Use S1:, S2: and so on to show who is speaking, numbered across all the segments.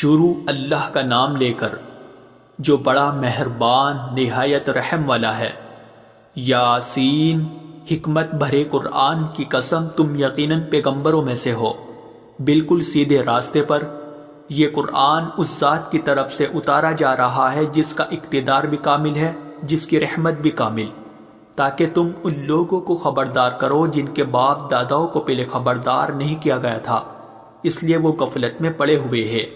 S1: شروع اللہ کا نام لے کر جو بڑا مہربان نہایت رحم والا ہے۔ یاسین، حکمت بھرے قرآن کی قسم، تم یقیناً پیغمبروں میں سے ہو، بالکل سیدھے راستے پر۔ یہ قرآن اس ذات کی طرف سے اتارا جا رہا ہے جس کا اقتدار بھی کامل ہے، جس کی رحمت بھی کامل، تاکہ تم ان لوگوں کو خبردار کرو جن کے باپ داداؤں کو پہلے خبردار نہیں کیا گیا تھا، اس لیے وہ غفلت میں پڑے ہوئے ہیں۔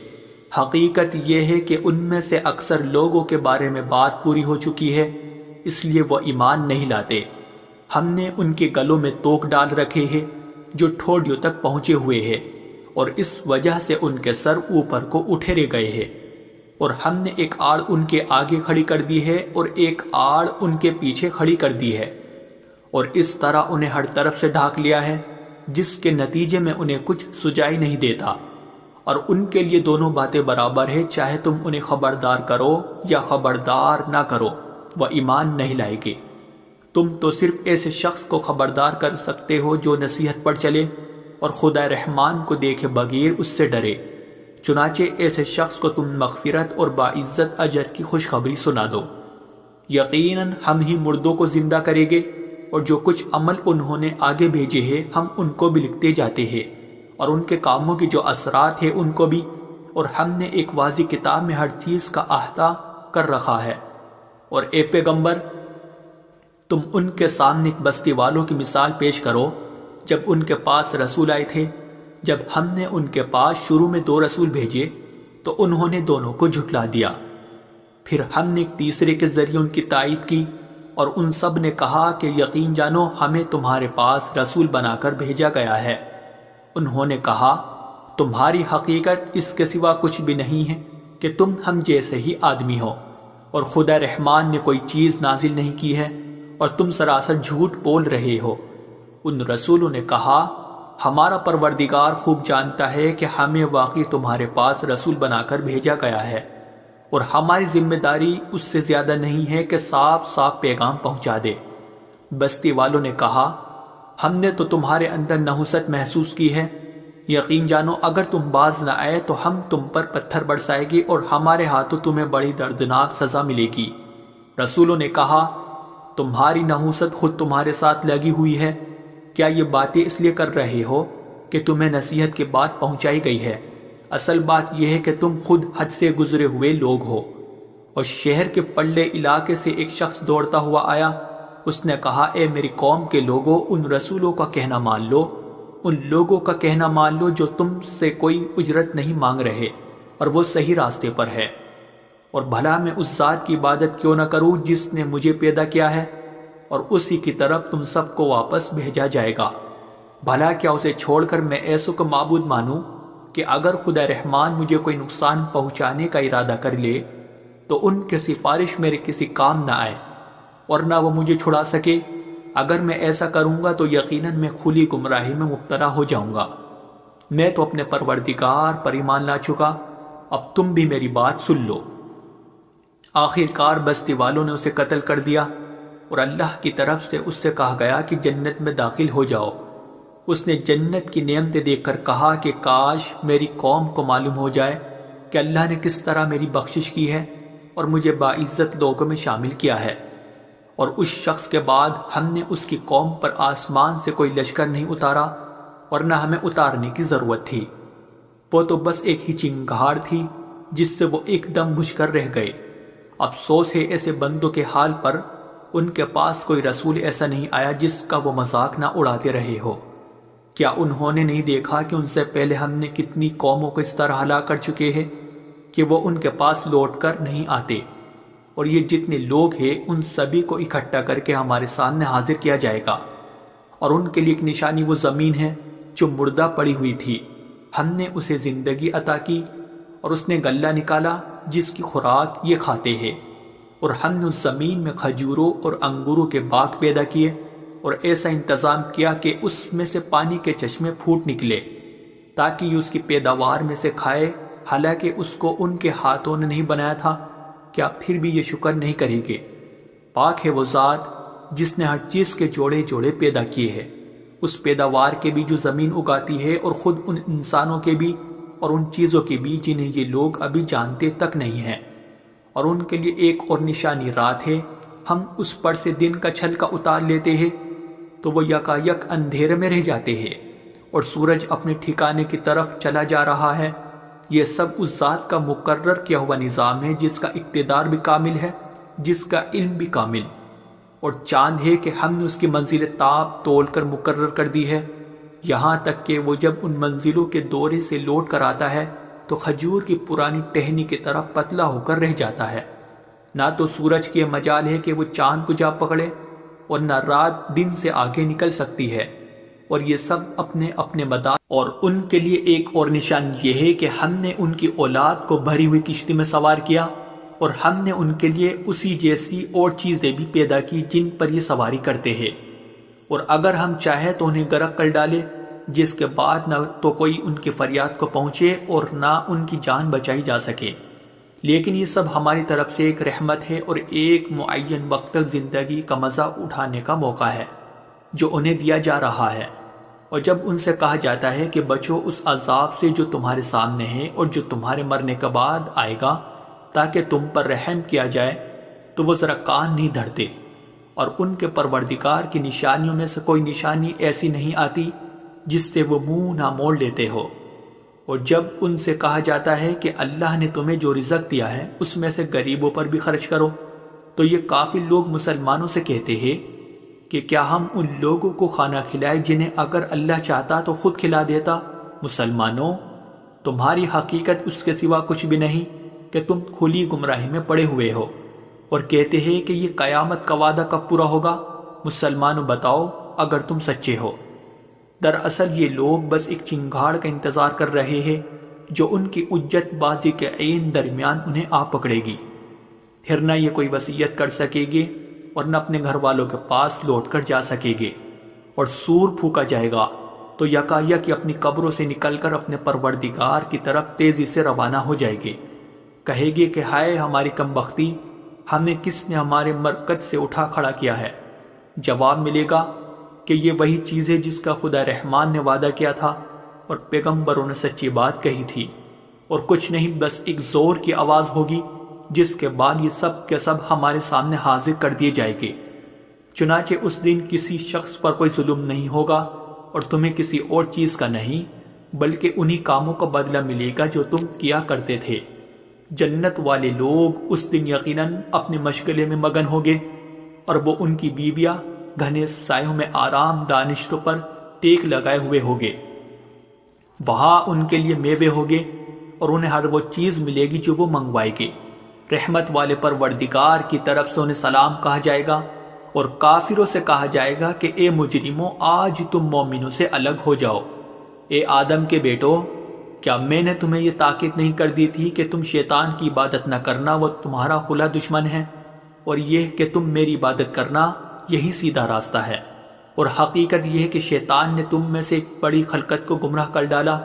S1: حقیقت یہ ہے کہ ان میں سے اکثر لوگوں کے بارے میں بات پوری ہو چکی ہے، اس لیے وہ ایمان نہیں لاتے۔ ہم نے ان کے گلوں میں توق ڈال رکھے ہیں جو ٹھوڑیوں تک پہنچے ہوئے ہیں، اور اس وجہ سے ان کے سر اوپر کو اٹھیرے گئے ہیں، اور ہم نے ایک آڑ ان کے آگے کھڑی کر دی ہے اور ایک آڑ ان کے پیچھے کھڑی کر دی ہے، اور اس طرح انہیں ہر طرف سے ڈھانک لیا ہے، جس کے نتیجے میں انہیں کچھ سجائی نہیں دیتا۔ اور ان کے لیے دونوں باتیں برابر ہے، چاہے تم انہیں خبردار کرو یا خبردار نہ کرو، وہ ایمان نہیں لائے گے۔ تم تو صرف ایسے شخص کو خبردار کر سکتے ہو جو نصیحت پر چلے اور خدا رحمان کو دیکھے بغیر اس سے ڈرے، چنانچہ ایسے شخص کو تم مغفرت اور باعزت اجر کی خوشخبری سنا دو۔ یقیناً ہم ہی مردوں کو زندہ کریں گے، اور جو کچھ عمل انہوں نے آگے بھیجے ہیں ہم ان کو بھی لکھتے جاتے ہیں، اور ان کے کاموں کی جو اثرات ہیں ان کو بھی، اور ہم نے ایک واضح کتاب میں ہر چیز کا احاطہ کر رکھا ہے۔ اور اے پیغمبر، تم ان کے سامنے بستی والوں کی مثال پیش کرو جب ان کے پاس رسول آئے تھے۔ جب ہم نے ان کے پاس شروع میں 2 رسول بھیجے تو انہوں نے دونوں کو جھٹلا دیا، پھر ہم نے ایک تیسرے کے ذریعے ان کی تائید کی، اور ان سب نے کہا کہ یقین جانو ہمیں تمہارے پاس رسول بنا کر بھیجا گیا ہے۔ انہوں نے کہا تمہاری حقیقت اس کے سوا کچھ بھی نہیں ہے کہ تم ہم جیسے ہی آدمی ہو، اور خدا رحمان نے کوئی چیز نازل نہیں کی ہے، اور تم سراسر جھوٹ بول رہے ہو۔ ان رسولوں نے کہا ہمارا پروردگار خوب جانتا ہے کہ ہمیں واقعی تمہارے پاس رسول بنا کر بھیجا گیا ہے، اور ہماری ذمہ داری اس سے زیادہ نہیں ہے کہ صاف صاف پیغام پہنچا دے۔ بستی والوں نے کہا ہم نے تو تمہارے اندر نحوست محسوس کی ہے، یقین جانو اگر تم باز نہ آئے تو ہم تم پر پتھر برسائے گی اور ہمارے ہاتھوں تمہیں بڑی دردناک سزا ملے گی۔ رسولوں نے کہا تمہاری نحوست خود تمہارے ساتھ لگی ہوئی ہے، کیا یہ باتیں اس لیے کر رہے ہو کہ تمہیں نصیحت کی بات پہنچائی گئی ہے؟ اصل بات یہ ہے کہ تم خود حد سے گزرے ہوئے لوگ ہو۔ اور شہر کے پلے علاقے سے ایک شخص دوڑتا ہوا آیا، اس نے کہا اے میری قوم کے لوگوں، ان رسولوں کا کہنا مان لو، ان لوگوں کا کہنا مان لو جو تم سے کوئی اجرت نہیں مانگ رہے اور وہ صحیح راستے پر ہے، اور بھلا میں اس ذات کی عبادت کیوں نہ کروں جس نے مجھے پیدا کیا ہے، اور اسی کی طرف تم سب کو واپس بھیجا جائے گا۔ بھلا کیا اسے چھوڑ کر میں ایسوں کو معبود مانوں کہ اگر خدا رحمان مجھے کوئی نقصان پہنچانے کا ارادہ کر لے تو ان کی سفارش میرے کسی کام نہ آئے، اور نہ وہ مجھے چھڑا سکے۔ اگر میں ایسا کروں گا تو یقیناً میں کھلی گمراہی میں مبتلا ہو جاؤں گا۔ میں تو اپنے پروردگار پر ایمان لا چکا، اب تم بھی میری بات سن لو۔ آخر کار بستی والوں نے اسے قتل کر دیا، اور اللہ کی طرف سے اس سے کہا گیا کہ جنت میں داخل ہو جاؤ۔ اس نے جنت کی نعمتیں دیکھ کر کہا کہ کاش میری قوم کو معلوم ہو جائے کہ اللہ نے کس طرح میری بخشش کی ہے اور مجھے باعزت لوگوں میں شامل کیا ہے۔ اور اس شخص کے بعد ہم نے اس کی قوم پر آسمان سے کوئی لشکر نہیں اتارا، اور نہ ہمیں اتارنے کی ضرورت تھی، وہ تو بس ایک ہی چنگھاڑ تھی جس سے وہ ایک دم بجھ کر رہ گئے۔ افسوس ہے ایسے بندوں کے حال پر، ان کے پاس کوئی رسول ایسا نہیں آیا جس کا وہ مذاق نہ اڑاتے رہے ہو۔ کیا انہوں نے نہیں دیکھا کہ ان سے پہلے ہم نے کتنی قوموں کو اس طرح ہلاک کر چکے ہیں کہ وہ ان کے پاس لوٹ کر نہیں آتے؟ اور یہ جتنے لوگ ہیں ان سبھی کو اکٹھا کر کے ہمارے سامنے حاضر کیا جائے گا، اور ان کے لیے ایک نشانی وہ زمین ہے جو مردہ پڑی ہوئی تھی، ہم نے اسے زندگی عطا کی، اور اس نے غلہ نکالا جس کی خوراک یہ کھاتے ہیں، اور ہم نے اس زمین میں کھجوروں اور انگوروں کے باغ پیدا کیے، اور ایسا انتظام کیا کہ اس میں سے پانی کے چشمے پھوٹ نکلے تاکہ یہ اس کی پیداوار میں سے کھائے، حالانکہ اس کو ان کے ہاتھوں نے نہیں بنایا تھا۔ کیا پھر بھی یہ شکر نہیں کریں گے؟ پاک ہے وہ ذات جس نے ہر چیز کے جوڑے جوڑے پیدا کیے ہیں، اس پیداوار کے بھی جو زمین اگاتی ہے اور خود ان انسانوں کے بھی اور ان چیزوں کی بھی جنہیں یہ لوگ ابھی جانتے تک نہیں ہیں، اور ان کے لیے ایک اور نشانی رات ہے، ہم اس پر سے دن کا چھلکا اتار لیتے ہیں تو وہ یکایک اندھیرے میں رہ جاتے ہیں اور سورج اپنے ٹھکانے کی طرف چلا جا رہا ہے۔ یہ سب اس ذات کا مقرر کیا ہوا نظام ہے جس کا اقتدار بھی کامل ہے، جس کا علم بھی کامل، اور چاند ہے کہ ہم نے اس کی منزل تاب تول کر مقرر کر دی ہے، یہاں تک کہ وہ جب ان منزلوں کے دورے سے لوٹ کر آتا ہے تو کھجور کی پرانی ٹہنی کی طرح پتلا ہو کر رہ جاتا ہے۔ نہ تو سورج کی مجال ہے کہ وہ چاند کو جا پکڑے اور نہ رات دن سے آگے نکل سکتی ہے، اور یہ سب اپنے اپنے مدار، اور ان کے لیے ایک اور نشان یہ ہے کہ ہم نے ان کی اولاد کو بھری ہوئی کشتی میں سوار کیا، اور ہم نے ان کے لیے اسی جیسی اور چیزیں بھی پیدا کی جن پر یہ سواری کرتے ہیں، اور اگر ہم چاہیں تو انہیں غرق کر ڈالے، جس کے بعد نہ تو کوئی ان کی فریاد کو پہنچے اور نہ ان کی جان بچائی جا سکے۔ لیکن یہ سب ہماری طرف سے ایک رحمت ہے اور ایک معین وقت تک زندگی کا مزہ اٹھانے کا موقع ہے جو انہیں دیا جا رہا ہے۔ اور جب ان سے کہا جاتا ہے کہ بچو اس عذاب سے جو تمہارے سامنے ہے اور جو تمہارے مرنے کے بعد آئے گا تاکہ تم پر رحم کیا جائے، تو وہ ذرا کان نہیں دھرتے، اور ان کے پروردگار کی نشانیوں میں سے کوئی نشانی ایسی نہیں آتی جس سے وہ منہ نہ موڑ لیتے ہو۔ اور جب ان سے کہا جاتا ہے کہ اللہ نے تمہیں جو رزق دیا ہے اس میں سے غریبوں پر بھی خرچ کرو، تو یہ کافر لوگ مسلمانوں سے کہتے ہیں کہ کیا ہم ان لوگوں کو کھانا کھلائے جنہیں اگر اللہ چاہتا تو خود کھلا دیتا؟ مسلمانوں، تمہاری حقیقت اس کے سوا کچھ بھی نہیں کہ تم کھلی گمراہی میں پڑے ہوئے ہو، اور کہتے ہیں کہ یہ قیامت کا وعدہ کب پورا ہوگا؟ مسلمانوں بتاؤ اگر تم سچے ہو۔ دراصل یہ لوگ بس ایک چنگاڑ کا انتظار کر رہے ہیں جو ان کی حجت بازی کے عین درمیان انہیں آ پکڑے گی، پھر نہ یہ کوئی وصیت کر سکے گے اور نہ اپنے گھر والوں کے پاس لوٹ کر جا سکے گے، اور سور پھونکا جائے گا تو یکایک اپنی قبروں سے نکل کر اپنے پروردگار کی طرف تیزی سے روانہ ہو جائے گے، کہے گے کہ ہائے ہماری کم بختی، ہمیں کس نے ہمارے مرکز سے اٹھا کھڑا کیا ہے؟ جواب ملے گا کہ یہ وہی چیز ہے جس کا خدا رحمان نے وعدہ کیا تھا اور پیغمبروں نے سچی بات کہی تھی، اور کچھ نہیں بس ایک زور کی آواز ہوگی جس کے بعد یہ سب کے سب ہمارے سامنے حاضر کر دیے جائیں گے۔ چنانچہ اس دن کسی شخص پر کوئی ظلم نہیں ہوگا اور تمہیں کسی اور چیز کا نہیں، بلکہ انہی کاموں کا بدلہ ملے گا جو تم کیا کرتے تھے۔ جنت والے لوگ اس دن یقیناً اپنے مشغلے میں مگن ہوگے، اور وہ ان کی بیویاں گھنے سایوں میں آرام دانشتوں پر ٹیک لگائے ہوئے ہوگے۔ وہاں ان کے لیے میوے ہوگے اور انہیں ہر وہ چیز ملے گی جو وہ منگوائے گے۔ رحمت والے پروردگار کی طرف سے انہیں سلام کہا جائے گا، اور کافروں سے کہا جائے گا کہ اے مجرموں، آج تم مومنوں سے الگ ہو جاؤ۔ اے آدم کے بیٹو، کیا میں نے تمہیں یہ تاکید نہیں کر دی تھی کہ تم شیطان کی عبادت نہ کرنا، وہ تمہارا کھلا دشمن ہے، اور یہ کہ تم میری عبادت کرنا، یہی سیدھا راستہ ہے۔ اور حقیقت یہ ہے کہ شیطان نے تم میں سے ایک بڑی خلقت کو گمراہ کر ڈالا،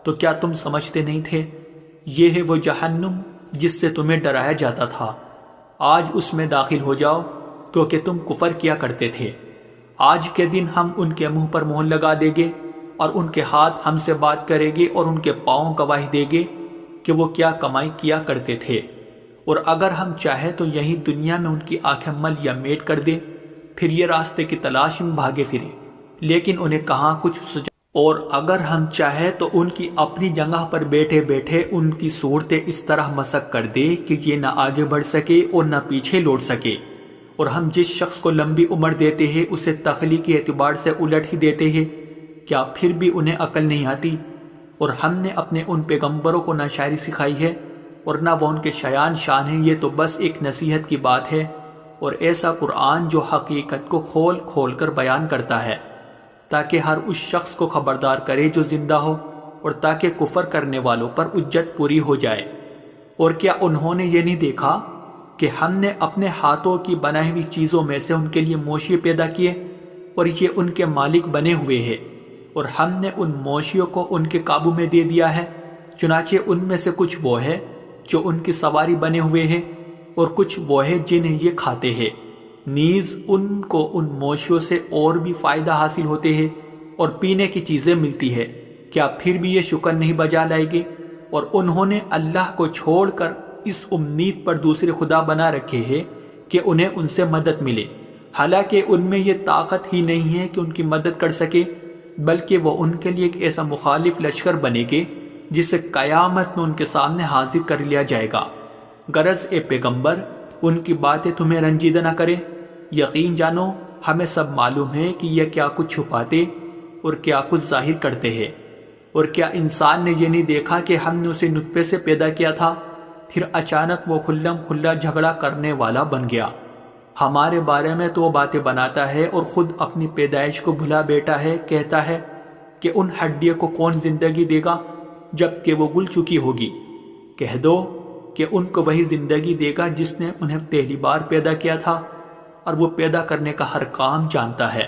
S1: تو کیا تم سمجھتے نہیں تھے؟ یہ ہے وہ جہنم جس سے تمہیں ڈرایا جاتا تھا، آج اس میں داخل ہو جاؤ کیونکہ تم کفر کیا کرتے تھے۔ آج کے دن ہم ان کے منہ پر مہر لگا دیں گے، اور ان کے ہاتھ ہم سے بات کریں گے، اور ان کے پاؤں گواہی دیں گے کہ وہ کیا کمائی کیا کرتے تھے۔ اور اگر ہم چاہیں تو یہی دنیا میں ان کی آنکھیں مل یا میٹ کر دیں، پھر یہ راستے کی تلاش میں بھاگے پھرے، لیکن انہیں کہاں کچھ سجا۔ اور اگر ہم چاہیں تو ان کی اپنی جگہ پر بیٹھے بیٹھے ان کی صورتیں اس طرح مسخ کر دے کہ یہ نہ آگے بڑھ سکے اور نہ پیچھے لوٹ سکے۔ اور ہم جس شخص کو لمبی عمر دیتے ہیں اسے تخلیقی اعتبار سے الٹ ہی دیتے ہیں، کیا پھر بھی انہیں عقل نہیں آتی؟ اور ہم نے اپنے ان پیغمبروں کو نہ شاعری سکھائی ہے اور نہ وہ ان کے شایان شان ہیں، یہ تو بس ایک نصیحت کی بات ہے، اور ایسا قرآن جو حقیقت کو کھول کھول کر بیان کرتا ہے تاکہ ہر اس شخص کو خبردار کرے جو زندہ ہو، اور تاکہ کفر کرنے والوں پر حجت پوری ہو جائے۔ اور کیا انہوں نے یہ نہیں دیکھا کہ ہم نے اپنے ہاتھوں کی بنائی ہوئی چیزوں میں سے ان کے لیے موشی پیدا کیے، اور یہ ان کے مالک بنے ہوئے ہیں، اور ہم نے ان موشیوں کو ان کے قابو میں دے دیا ہے، چنانچہ ان میں سے کچھ وہ ہے جو ان کی سواری بنے ہوئے ہیں، اور کچھ وہ ہے جنہیں یہ کھاتے ہیں۔ نیز ان کو ان موشیوں سے اور بھی فائدہ حاصل ہوتے ہیں اور پینے کی چیزیں ملتی ہے، کیا پھر بھی یہ شکر نہیں بجا لائے گے؟ اور انہوں نے اللہ کو چھوڑ کر اس امید پر دوسرے خدا بنا رکھے ہیں کہ انہیں ان سے مدد ملے، حالانکہ ان میں یہ طاقت ہی نہیں ہے کہ ان کی مدد کر سکے، بلکہ وہ ان کے لیے ایک ایسا مخالف لشکر بنے گے جسے قیامت میں ان کے سامنے حاضر کر لیا جائے گا۔ غرض اے پیغمبر، ان کی باتیں تمہیں رنجیدہ نہ کریں، یقین جانو ہمیں سب معلوم ہے کہ یہ کیا کچھ چھپاتے اور کیا کچھ ظاہر کرتے ہیں۔ اور کیا انسان نے یہ نہیں دیکھا کہ ہم نے اسے نطفے سے پیدا کیا تھا، پھر اچانک وہ کھلم کھلا جھگڑا کرنے والا بن گیا۔ ہمارے بارے میں تو وہ باتیں بناتا ہے اور خود اپنی پیدائش کو بھلا بیٹھا ہے، کہتا ہے کہ ان ہڈیوں کو کون زندگی دے گا جب کہ وہ گل چکی ہوگی۔ کہہ دو کہ ان کو وہی زندگی دے گا جس نے انہیں پہلی بار پیدا کیا تھا، اور وہ پیدا کرنے کا ہر کام جانتا ہے۔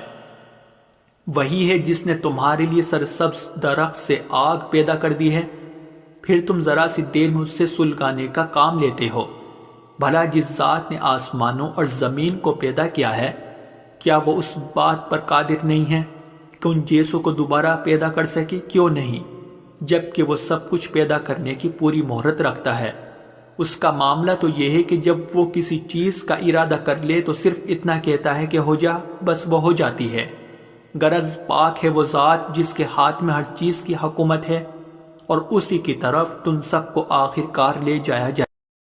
S1: وہی ہے جس نے تمہارے لیے سرسبز درخت سے آگ پیدا کر دی ہے، پھر تم ذرا سی دیر میں اس سے سلگانے کا کام لیتے ہو۔ بھلا جس ذات نے آسمانوں اور زمین کو پیدا کیا ہے، کیا وہ اس بات پر قادر نہیں ہے کہ ان جیسوں کو دوبارہ پیدا کر سکے؟ کیوں نہیں، جبکہ وہ سب کچھ پیدا کرنے کی پوری مہرت رکھتا ہے۔ اس کا معاملہ تو یہ ہے کہ جب وہ کسی چیز کا ارادہ کر لے تو صرف اتنا کہتا ہے کہ ہو جا، بس وہ ہو جاتی ہے۔ غرض پاک ہے وہ ذات جس کے ہاتھ میں ہر چیز کی حکومت ہے، اور اسی کی طرف تم سب کو آخر کار لے جایا جائے۔